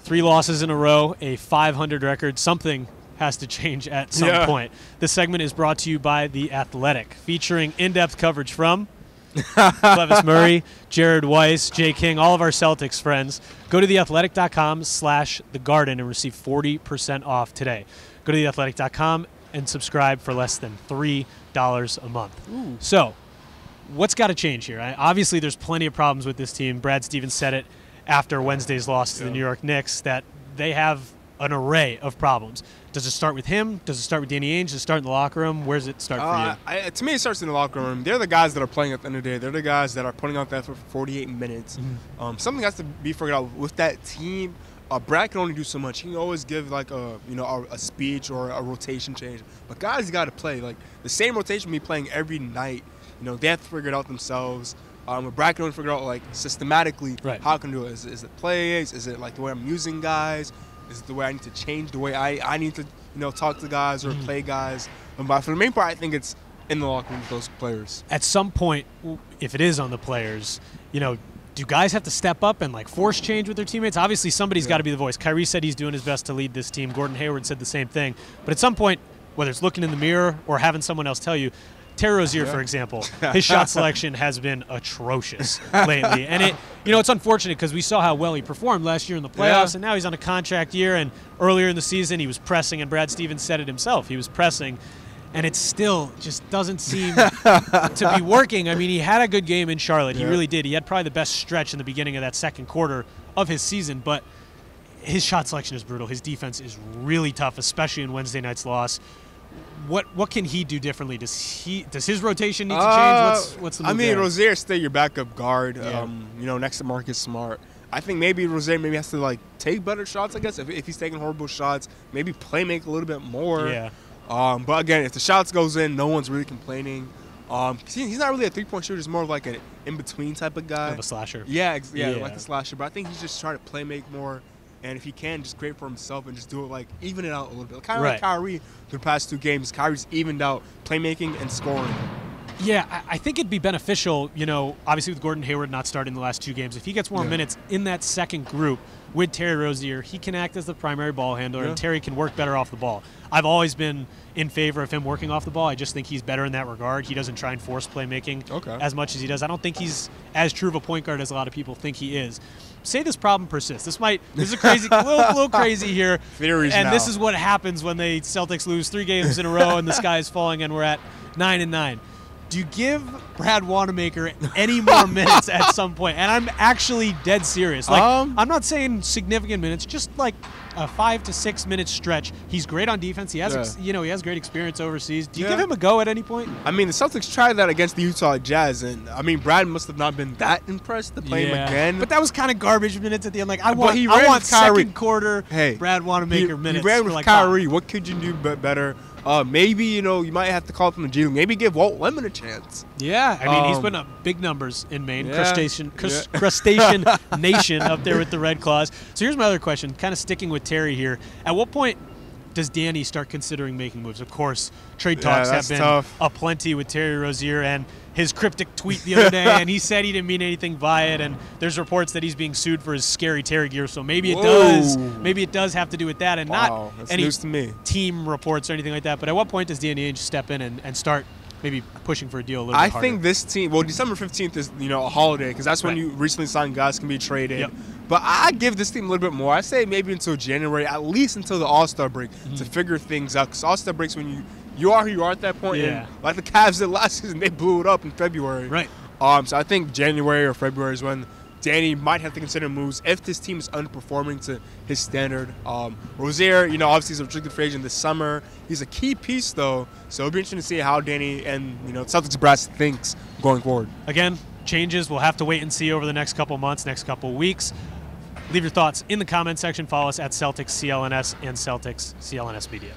3 losses in a row, a 500 record. Something has to change at some point. This segment is brought to you by The Athletic, featuring in-depth coverage from Clevis Murray, Jared Weiss, Jay King, all of our Celtics friends. Go to theathletic.com/thegarden and receive 40% off today. Go to theathletic.com and subscribe for less than $3 a month. Ooh. So, what's got to change here? Obviously, there's plenty of problems with this team. Brad Stevens said it after Wednesday's loss to the New York Knicks, that they have an array of problems. Does it start with him? Does it start with Danny Ainge? Does it start in the locker room? Where does it start for you? To me, it starts in the locker room. They're the guys that are playing at the end of the day. They're the guys that are putting out that for 48 minutes. Mm-hmm. Something has to be figured out with that team. Brad can only do so much. He can always give like a speech or a rotation change. But guys got to play. Like the same rotation be playing every night. They have to figure it out themselves. But Brad can only figure out like systematically how I can do it. Is it plays? Is it like the way I'm using guys? Is it the way I need to change the way I need to talk to guys or play guys? But for the main part, I think it's in the locker room with those players. At some point, if it is on the players, do guys have to step up and like force change with their teammates? Obviously, somebody's got to be the voice. Kyrie said he's doing his best to lead this team. Gordon Hayward said the same thing. But at some point, whether it's looking in the mirror or having someone else tell you, Terry Rozier, for example, his shot selection has been atrocious lately. And it's unfortunate because we saw how well he performed last year in the playoffs, and now he's on a contract year. And earlier in the season, he was pressing, and Brad Stevens said it himself. He was pressing, and it still just doesn't seem to be working. I mean, he had a good game in Charlotte. He really did. He had probably the best stretch in the beginning of that second quarter of his season, but his shot selection is brutal. His defense is really tough, especially in Wednesday night's loss. What can he do differently? Does his rotation need to change? What's the move there? Rozier stay your backup guard. Next to Marcus Smart. I think maybe Rozier has to take better shots. I guess if he's taking horrible shots, maybe play make a little bit more. Yeah. But again, if the shots goes in, no one's really complaining. He's not really a 3-point shooter. He's more of like an in between type of guy. Kind of a slasher. Yeah, like a slasher. But I think he's just trying to play make more. And if he can, just create for himself and just do it, even it out a little bit. Kind of like Kyrie through the past 2 games. Kyrie's evened out playmaking and scoring. Yeah, I think it'd be beneficial, obviously with Gordon Hayward not starting the last 2 games. If he gets more minutes in that second group with Terry Rozier, he can act as the primary ball handler, and Terry can work better off the ball. I've always been in favor of him working off the ball. I just think he's better in that regard. He doesn't try and force playmaking as much as he does. I don't think he's as true of a point guard as a lot of people think he is. Say this problem persists. This is a crazy, little crazy here. Theories and now. This is what happens when the Celtics lose 3 games in a row and the sky is falling and we're at 9-9. Do you give Brad Wanamaker any more minutes at some point? And I'm actually dead serious. I'm not saying significant minutes, just like a 5 to 6 minute stretch. He's great on defense. He has, he has great experience overseas. Do you give him a go at any point? I mean, the Celtics tried that against the Utah Jazz, and Brad must have not been that impressed to play him again. But that was kind of garbage minutes at the end. I want second quarter Brad Wanamaker minutes. He ran with Kyrie. What could you do better? Maybe, you might have to call up from the G League. Maybe give Walt Lemon a chance. Yeah, I mean, he's putting up big numbers in Maine. Crustacean Nation up there with the Red Claws. So here's my other question, kind of sticking with Terry here. At what point does Danny start considering making moves? Of course, trade talks have been aplenty with Terry Rozier and his cryptic tweet the other day, and he said he didn't mean anything by it, and there's reports that he's being sued for his scary Terry gear, so maybe it does. Maybe it does have to do with that, and not any news to me. Team reports or anything like that. But at what point does Danny Ainge step in and start maybe pushing for a deal a little bit harder? I think this team, December 15th is a holiday, because that's when you recently signed guys can be traded. Yep. But I give this team a little bit more. I say maybe until January, at least until the All-Star break, to figure things out. Because All-Star breaks when you are who you are at that point. Yeah. And like the Cavs did last season, they blew it up in February. Right. So I think January or February is when Danny might have to consider moves if this team is underperforming to his standard. Rozier, obviously he's a restricted free agent this summer. He's a key piece, though. So it'll be interesting to see how Danny and Celtics brass thinks going forward. Again, changes we'll have to wait and see over the next couple months, next couple weeks. Leave your thoughts in the comment section. Follow us at Celtics CLNS and Celtics CLNS Media.